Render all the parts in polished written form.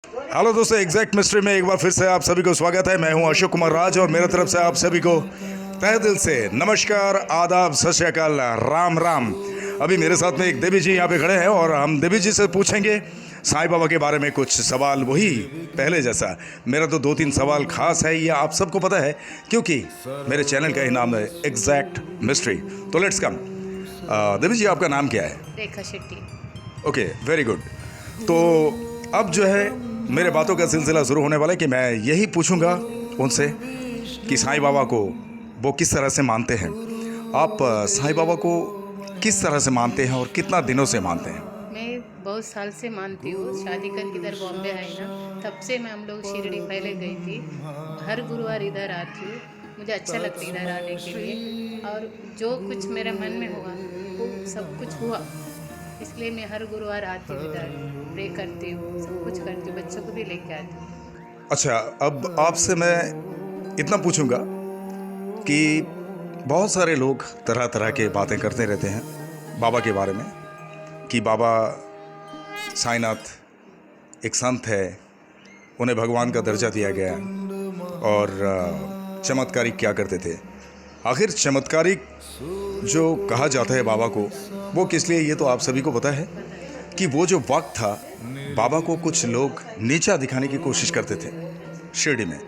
Hello दोस्तों, exact mystery में एक बार फिर से आप सभी को स्वागत है। मैं हूं अशोक कुमार राज और मेरे तरफ से आप सभी को तहे दिल से नमस्कार, आदाब, सत श्री अकाल, राम राम। अभी मेरे साथ में एक देवी जी यहाँ पे खड़े हैं और हम देवी जी से पूछेंगे साईं बाबा के बारे में कुछ सवाल। वही पहले जैसा मेरा तो 2-3 सवाल खास है, ये आप सबको पता है क्योंकि मेरे चैनल का ही नाम है एग्जैक्ट मिस्ट्री। तो लेट्स कम। देवी जी, आपका नाम क्या है? Rekha Shetty. Okay, very good. तो अब जो है मेरे बातों का सिलसिला शुरू होने वाला है कि मैं यही पूछूंगा उनसे कि साईं बाबा को वो किस तरह से मानते हैं। आप साईं बाबा को किस तरह से मानते हैं और कितना दिनों से मानते हैं? मैं बहुत साल से मानती हूँ। शादी करके इधर बॉम्बे आई ना, तब से मैं हम लोग शिरडी पहले गई थी। हर गुरुवार इधर आती हूँ, मुझे अच्छा लगता है इधर आने के लिए। और जो कुछ मेरे मन में हुआ वो सब कुछ हुआ, इसलिए मैं हर गुरुवार आती हूँ, इधर प्रे करती हूँ, सब कुछ करती हूँ, बच्चों को भी लेके आती हूँ। अच्छा, अब आपसे मैं इतना पूछूंगा कि बहुत सारे लोग तरह तरह के बातें करते रहते हैं बाबा के बारे में कि बाबा साईनाथ एक संत है, उन्हें भगवान का दर्जा दिया गया और चमत्कारिक क्या करते थे। आखिर चमत्कारिक जो कहा जाता है बाबा को, वो किस लिए, ये तो आप सभी को पता है कि वो जो वक्त था, बाबा को कुछ लोग नीचा दिखाने की कोशिश करते थे शिरडी में,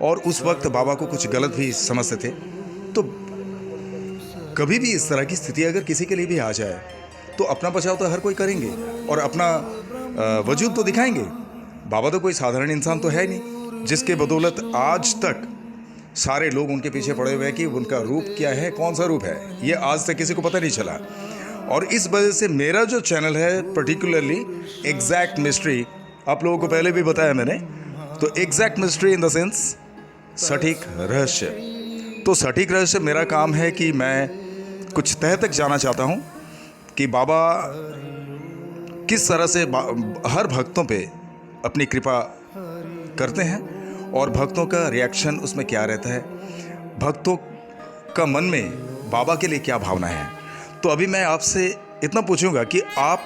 और उस वक्त बाबा को कुछ गलत भी समझते थे। तो कभी भी इस तरह की स्थिति अगर किसी के लिए भी आ जाए तो अपना बचाव तो हर कोई करेंगे और अपना वजूद तो दिखाएंगे। बाबा तो कोई साधारण इंसान तो है नहीं जिसके बदौलत आज तक सारे लोग उनके पीछे पड़े हुए हैं कि उनका रूप क्या है, कौन सा रूप है, ये आज तक किसी को पता नहीं चला। और इस वजह से मेरा जो चैनल है पर्टिकुलरली एग्जैक्ट मिस्ट्री, आप लोगों को पहले भी बताया मैंने, तो exact mystery in the sense सटीक रहस्य। तो सटीक रहस्य मेरा काम है कि मैं कुछ तह तक जाना चाहता हूँ कि बाबा किस तरह से हर भक्तों पे अपनी कृपा करते हैं और भक्तों का रिएक्शन उसमें क्या रहता है, भक्तों का मन में बाबा के लिए क्या भावना है। तो अभी मैं आपसे इतना पूछूंगा कि आप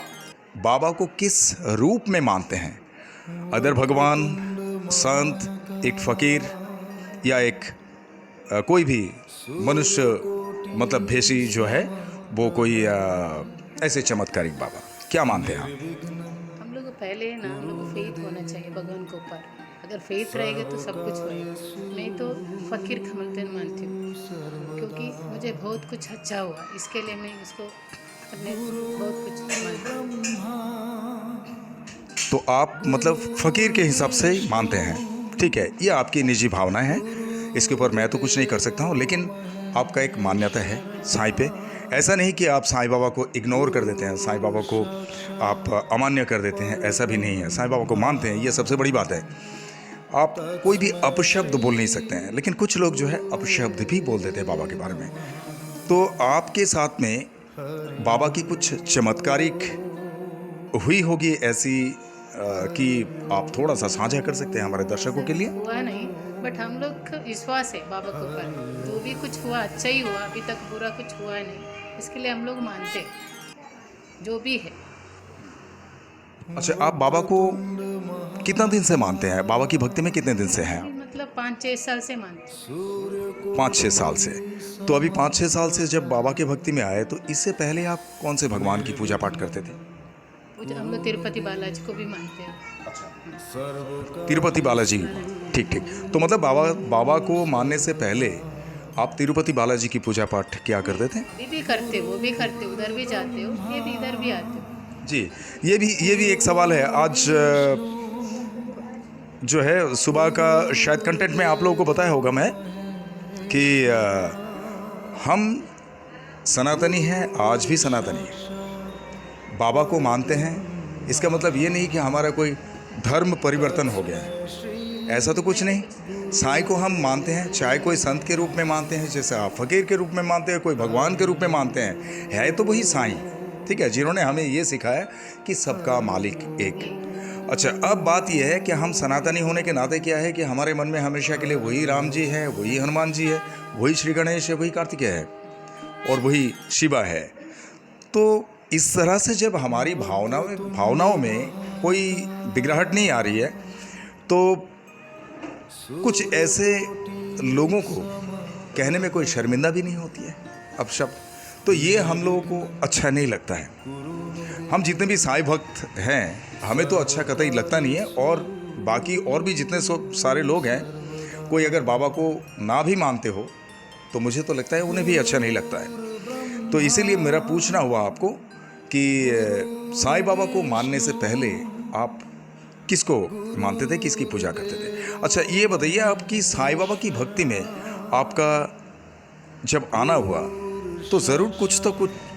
बाबा को किस रूप में मानते हैं? अदर भगवान, संत, एक फकीर या एक कोई भी मनुष्य, मतलब भेषी जो है वो कोई ऐसे चमत्कारिक बाबा, क्या मानते हैं आप? हम लोग को पहले ना, हम लोग को फेथ होना चाहिए भगवान के ऊपर। अगर फेथ रहेगा तो सब कुछ होएगा। मैं तो फ़कीर कमलदीन मानती हूँ, क्योंकि मुझे बहुत कुछ अच्छा हुआ, इसके लिए मैं उसको अपने बहुत कुछ मानती हूँ। तो आप मतलब फ़कीर के हिसाब से ही मानते हैं, ठीक है, ये आपकी निजी भावना है, इसके ऊपर मैं तो कुछ नहीं कर सकता हूँ। लेकिन आपका एक मान्यता है साईं पे। ऐसा नहीं कि आप साईं बाबा को इग्नोर कर देते हैं, साईं बाबा को आप अमान्य कर देते हैं, ऐसा भी नहीं है। साईं बाबा को मानते हैं, ये सबसे बड़ी बात है। आप कोई भी अपशब्द बोल नहीं सकते हैं, लेकिन कुछ लोग जो है अपशब्द भी बोल देते हैं बाबा के बारे में। तो आपके साथ में बाबा की कुछ चमत्कारिक हुई होगी ऐसी कि आप थोड़ा सा साझा कर सकते हैं हमारे दर्शकों के लिए? हुआ नहीं, बट हम लोग का विश्वास है बाबा के ऊपर। जो भी कुछ हुआ अच्छा ही हुआ, अभी तक बुरा कुछ हुआ नहीं, इसके लिए हम लोग मानते हैं जो भी है। अच्छा, आप बाबा को कितना दिन से मानते हैं? बाबा की भक्ति में कितने दिन से हैं अभी आप? मतलब 5-6 साल से मानते हैं। 5-6 साल से। तो अभी 5-6 साल से जब बाबा के भक्ति में आए, तो इससे पहले आप कौन से भगवान की पूजा पाठ करते थे? हम लोग तिरुपति बालाजी को भी मानते हैं। तिरुपति बालाजी, ठीक ठीक। तो मतलब बाबा को मानने से पहले आप तिरुपति बालाजी की पूजा पाठ क्या करते थे? अभी भी करते, वो भी करते, उधर भी जाते हो, ये भी इधर भी आते हो। जी, ये भी एक सवाल है। आज जो है सुबह का शायद कंटेंट में आप लोगों को बताया होगा मैं कि हम सनातनी हैं, आज भी सनातनी हैं, बाबा को मानते हैं। इसका मतलब ये नहीं कि हमारा कोई धर्म परिवर्तन हो गया है, ऐसा तो कुछ नहीं। साईं को हम मानते हैं, चाहे कोई संत के रूप में मानते हैं, जैसे आप फकीर के रूप में मानते हैं, कोई भगवान के रूप में मानते हैं, है तो वही साईं, ठीक है, जिन्होंने हमें ये सिखाया कि सबका मालिक एक। अच्छा, अब बात यह है कि हम सनातनी होने के नाते क्या है कि हमारे मन में हमेशा के लिए वही राम जी है, वही हनुमान जी है, वही श्री गणेश है, वही कार्तिकेय है और वही शिवा है। तो इस तरह से जब हमारी भावनाओं में कोई बिगड़ाहट नहीं आ रही है, तो कुछ ऐसे लोगों को कहने में कोई शर्मिंदा भी नहीं होती है अपशब्द, तो ये हम लोगों को अच्छा नहीं लगता है। हम जितने भी साईं भक्त हैं हमें तो अच्छा कतई लगता नहीं है, और बाकी और भी जितने सारे लोग हैं, कोई अगर बाबा को ना भी मानते हो तो मुझे तो लगता है उन्हें भी अच्छा नहीं लगता है। तो इसीलिए मेरा पूछना हुआ आपको कि साईं बाबा को मानने से पहले आप किसको मानते थे, किसकी पूजा करते थे? अच्छा ये बताइए, आपकी साईं बाबा की भक्ति में आपका जब आना हुआ तो ज़रूर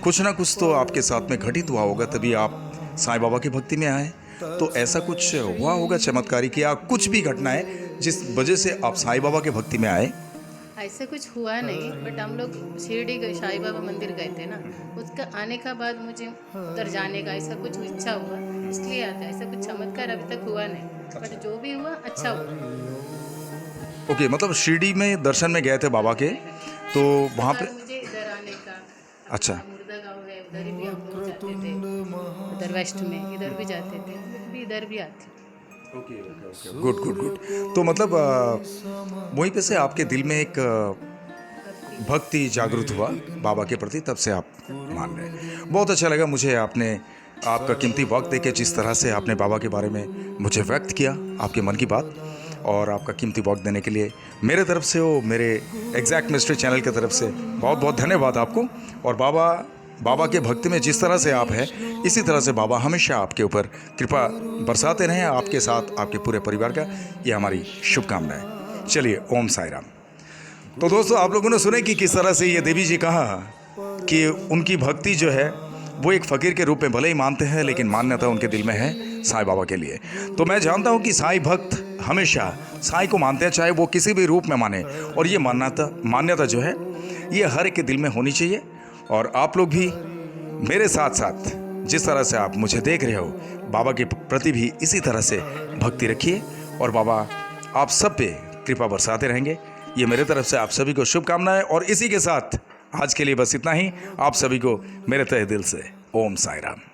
कुछ ना कुछ तो आपके साथ में घटित हुआ होगा, तभी आप साईं बाबा की भक्ति में आए। तो ऐसा कुछ हुआ होगा चमत्कारी, या कुछ भी घटना है जिस वजह से आप साईं बाबा की भक्ति में आए? ऐसा कुछ हुआ नहीं, बट हम लोग शिरडी गए, साईं बाबा मंदिर गए थे ना, उसका आने का बाद मुझे उधर जाने का ऐसा कुछ इच्छा हुआ, इसलिए आता है। ऐसा कुछ चमत्कार अभी तक हुआ नहीं, बट जो भी हुआ अच्छा हुआ। ओके, मतलब शिरडी में दर्शन में गए थे बाबा के, तो वहाँ पे मुझे इधर आने का, अच्छा मुर्दा गाँव है, उधर भी हम लोग जाते थे, उधर वेस्ट में इधर भी जाते थे, हम लोग भी इधर भी आते। Good good good. तो मतलब वहीं पे से आपके दिल में एक भक्ति जागृत हुआ बाबा के प्रति, तब से आप मान रहे हैं। बहुत अच्छा लगा मुझे, आपने आपका कीमती वक्त देके जिस तरह से आपने बाबा के बारे में मुझे व्यक्त किया, आपके मन की बात, और आपका कीमती वक्त देने के लिए मेरे तरफ से, वो मेरे एग्जैक्ट मिस्ट्री चैनल की तरफ से बहुत बहुत धन्यवाद आपको। और बाबा के भक्ति में जिस तरह से आप हैं, इसी तरह से बाबा हमेशा आपके ऊपर कृपा बरसाते रहें, आपके साथ आपके पूरे परिवार का, ये हमारी शुभकामनाएं। चलिए, ओम साई राम। तो दोस्तों, आप लोगों ने सुने कि किस तरह से ये देवी जी कहा कि उनकी भक्ति जो है वो एक फ़कीर के रूप में भले ही मानते हैं, लेकिन मान्यता उनके दिल में है साईं बाबा के लिए। तो मैं जानता हूँ कि साईं भक्त हमेशा साईं को मानते हैं, चाहे वो किसी भी रूप में माने, और ये मान्यता जो है ये हर एक के दिल में होनी चाहिए। और आप लोग भी मेरे साथ साथ जिस तरह से आप मुझे देख रहे हो, बाबा के प्रति भी इसी तरह से भक्ति रखिए, और बाबा आप सब पे कृपा बरसाते रहेंगे। ये मेरे तरफ से आप सभी को शुभकामनाएं। और इसी के साथ आज के लिए बस इतना ही। आप सभी को मेरे तहे दिल से ओम साई राम।